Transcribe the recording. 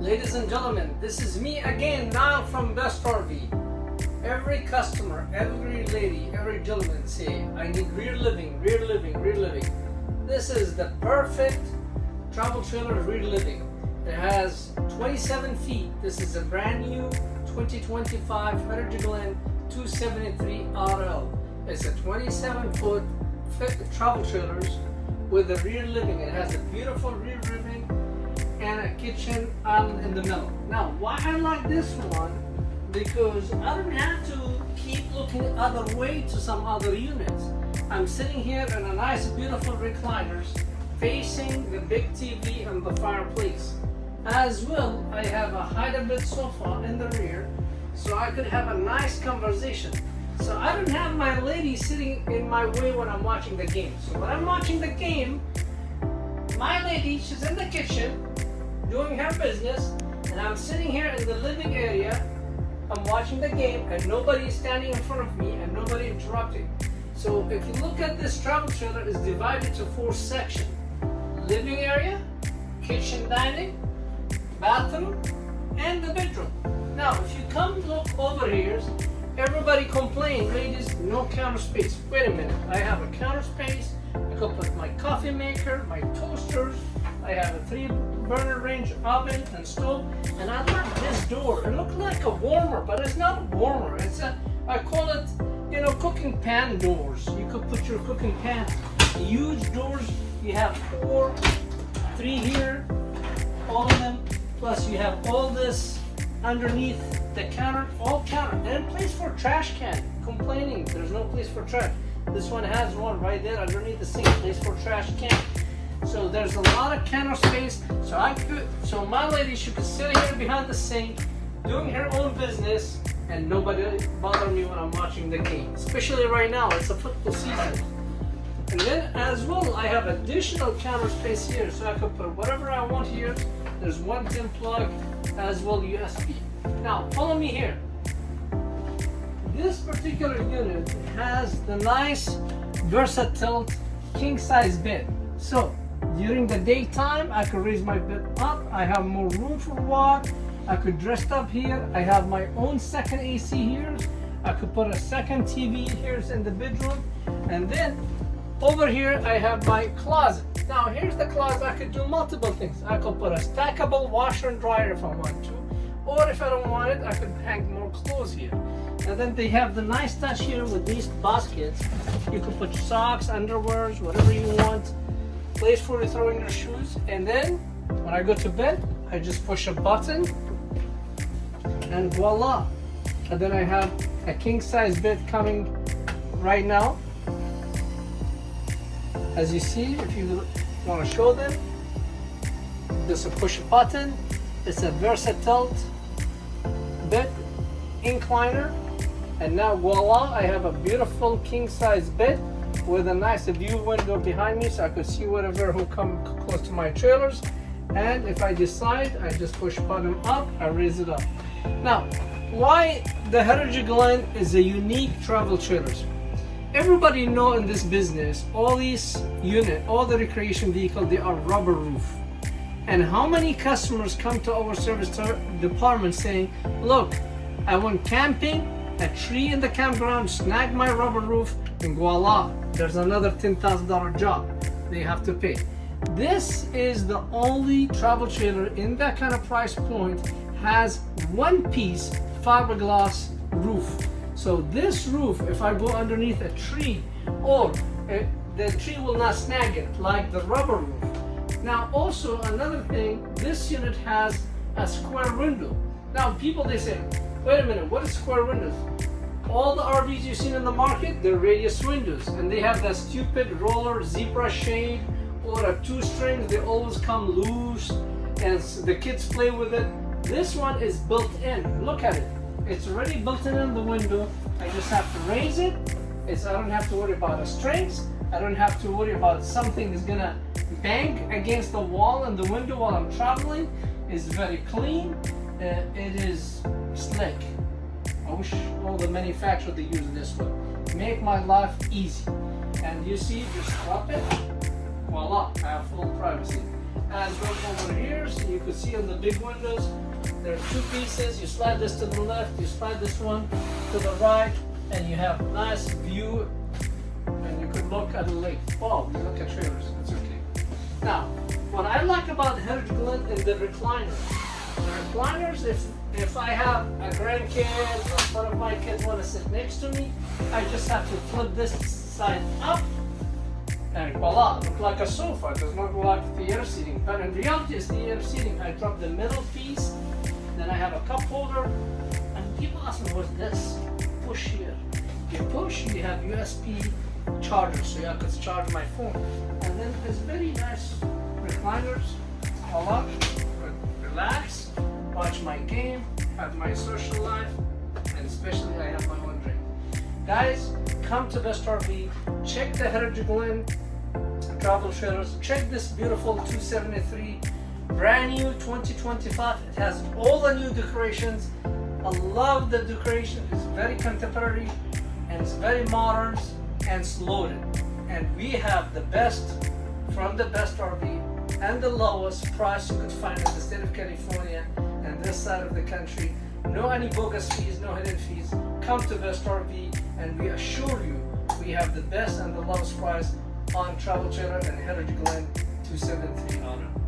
Ladies and gentlemen, this is me again now from Best RV. Every customer, every lady, every gentleman say, I need rear living, rear living, rear living. This is the perfect travel trailer rear living. It has 27 feet. This is a brand new 2025 Glen 273RL. It's a 27-foot travel trailers with a rear living. It has a beautiful rear living and a kitchen island in the middle. Now, why I like this one? Because I don't have to keep looking other way to some other units. I'm sitting here in a nice, beautiful recliners facing the big TV and the fireplace. As well, I have a hide-a-bed sofa in the rear, so I could have a nice conversation. So I don't have my lady sitting in my way when I'm watching the game. So when I'm watching the game, my lady, she's in the kitchen doing her business, and I'm sitting here in the living area. I'm watching the game, and nobody is standing in front of me, and nobody interrupting. So if you look at this travel trailer, it's divided to 4 sections: living area, kitchen, dining, bathroom, and the bedroom. Now, if you come look over here, everybody complain, ladies, no counter space. Wait a minute, I have a counter space. I could put my coffee maker, my toasters. I have a 3-burner range oven and stove, and I like this door. It looks like a warmer, but it's not a warmer. It's a, I call it, cooking pan doors. You could put your cooking pan. Huge doors. You have 4, 3 here, all of them. Plus you have all this underneath the counter, all counter, and place for trash can. Complaining there's no place for trash. This one has one right there underneath the sink, place for trash can. So there's a lot of counter space. So my lady, she could sit here behind the sink, doing her own business, and nobody bother me when I'm watching the game. Especially right now, it's a football season. And then as well, I have additional counter space here, so I could put whatever I want here. There's one 10 plug as well USB. Now follow me here. This particular unit has the nice versatile king size bed. So during the daytime, I could raise my bed up. I have more room for walk. I could dress up here. I have my own second AC here. I could put a second TV here in the bedroom. And then over here, I have my closet. Now here's the closet. I could do multiple things. I could put a stackable washer and dryer if I want to. Or if I don't want it, I could hang more clothes here. And then they have the nice touch here with these baskets. You can put socks, underwears, whatever you want. Place for throwing your shoes. And then when I go to bed, I just push a button and voila. And then I have a king size bed coming right now. As you see, if you want to show them, this is a push button. It's a versatile bed incliner. And now voila, I have a beautiful king size bed with a nice view window behind me, so I could see whatever who come close to my trailers. And if I decide, I just push button up, I raise it up. Now, why the Heritage Glen is a unique travel trailers? Everybody know in this business, all these unit, all the recreation vehicle, they are rubber roof. And how many customers come to our service department saying, look, I went camping, a tree in the campground, snag my rubber roof, and voila, there's another $10,000 job they have to pay. This is the only travel trailer in that kind of price point has one piece fiberglass roof. So this roof, if I go underneath a tree, or the tree will not snag it like the rubber roof. Now also another thing, this unit has a square window. Now people, they say, wait a minute, what is square windows? All the RVs you've seen in the market, they're radius windows, and they have that stupid roller zebra shade or a 2-string. They always come loose and the kids play with it. This one is built in. Look at it. It's already built in the window. I just have to raise it. I don't have to worry about the strings. I don't have to worry about something that's gonna bang against the wall and the window while I'm traveling. It's very clean. It is slick. I wish all the manufacturers they use this one. Make my life easy. And you see, just drop it. Voila, I have full privacy. as well over here. So you could see on the big windows, there are two pieces. You slide this to the left, you slide this one to the right, and you have nice view, and you could look at the lake. Oh, you look at trailers, it's okay. Now, what I like about Heritage Glen is the recliners. The recliners, if I have a grandkid or one of my kids want to sit next to me, I just have to flip this side up, and voila, look like a sofa. It does not look like the air seating, but in reality it's the air seating. I drop the middle piece, then I have a cup holder, and people ask me, what's this? Push here. You push, you have USB charger, so I could charge my phone. And then there's very nice recliners, voila, relax, watch my game, have my social life, and especially I have my own drink. Guys, come to Best RV, check the Heritage Glen travel trailers, check this beautiful 273, brand new 2025. It has all the new decorations. I love the decoration. It's very contemporary and it's very modern and it's loaded. And we have the best from the Best RV and the lowest price you could find in the state of California and this side of the country. No any bogus fees, no hidden fees. Come to Best RV and we assure you we have the best and the lowest price on travel trailer and Heritage Glen 273RL.